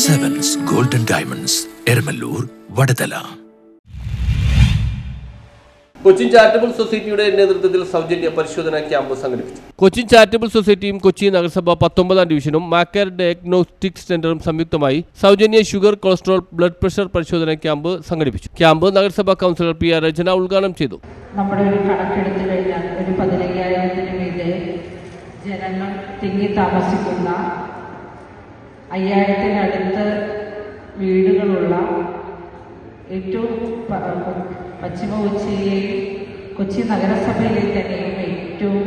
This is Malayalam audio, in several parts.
Sevens Golden Diamonds, Ermalur, Vadadala. Cochin charitable സൊസൈറ്റിയുടെ നേതൃത്വത്തിൽ സൗജന്യ പരിശോധനാ ക്യാമ്പ് സംഘടിപ്പിച്ചു. കൊച്ചിൻ ചാരിറ്റബിൾ സൊസൈറ്റിയും കൊച്ചി നഗരസഭ 19ാം ഡിവിഷനും മാക്കർ ഡയഗ്നോസ്റ്റിക്സ് സെന്ററും സംയുക്തമായി സൗജന്യ ഷുഗർ, കൊളസ്ട്രോൾ, ബ്ലഡ് പ്രഷർ പരിശോധനാ ക്യാമ്പ് സംഘടിപ്പിച്ചു. ക്യാമ്പ് നഗരസഭാ കൗൺസിലർ പി ആർ രചന ഉദ്ഘാടനം ചെയ്തു. നമ്മുടെ ഒരു കണക്കെടുത്തു കഴിഞ്ഞാൽ ഒരു 15,000-ന് മീതെ ജനങ്ങൾ തിങ്ങി താമസിക്കുന്ന 5,000-നടുത്ത് വീടുകളുള്ള ഏറ്റവും പശ്ചിമ കൊച്ചി നഗരസഭയിലെ തന്നെയും ഏറ്റവും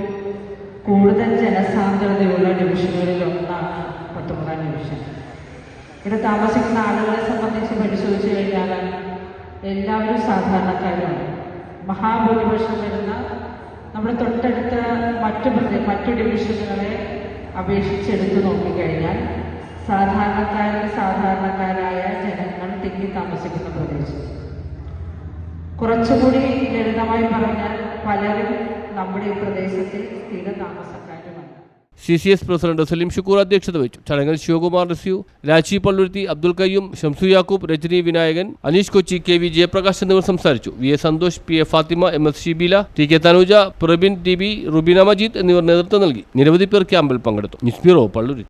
കൂടുതൽ ജനസാന്ദ്രതയുള്ള ഡിവിഷനുകളിലൊന്നാണ് 19ാം ഡിവിഷൻ. ഇവിടെ താമസിക്കുന്ന ആളുകളെ സംബന്ധിച്ച് പരിശോധിച്ചു കഴിഞ്ഞാൽ എല്ലാവരും സാധാരണക്കാരാണ്. മഹാഭൂരിപക്ഷം വരുന്ന നമ്മുടെ തൊട്ടടുത്ത മറ്റു ഡിവിഷനുകളെ അപേക്ഷിച്ചെടുത്ത് നോക്കിക്കഴിഞ്ഞാൽ സാധാരണക്കാരായ ജനങ്ങൾ തിങ്ങി താമസിക്കുന്ന പ്രദേശം. കുറച്ചുകൂടി ലളിതമായി പറഞ്ഞാൽ പലരും നമ്മുടെ ഈ പ്രദേശത്തിൽ സ്ഥിര താമസക്കാരുമാണ്. CCS പ്രസിഡന്റ് സലീം ഷുക്കൂർ അധ്യക്ഷത വഹിച്ചു. ചടങ്ങിൽ ശിവകുമാർ റിസ്യു, രാജി പള്ളുരുത്തി, അബ്ദുൽ കയ്യൂം, ഷംസു യാക്കൂബ്, രജനി വിനായകൻ, അനീഷ് കൊച്ചി, KV ജയപ്രകാശ് എന്നിവർ സംസാരിച്ചു. VA Santhosh, PA Fathima, MS ഷീബീല, TK Tanuja, Prabin TB, Rubina Majeed എന്നിവർ നേതൃത്വം നൽകി. നിരവധി പേർ ക്യാമ്പിൽ പങ്കെടുത്തു. News bureau, Palluruthy.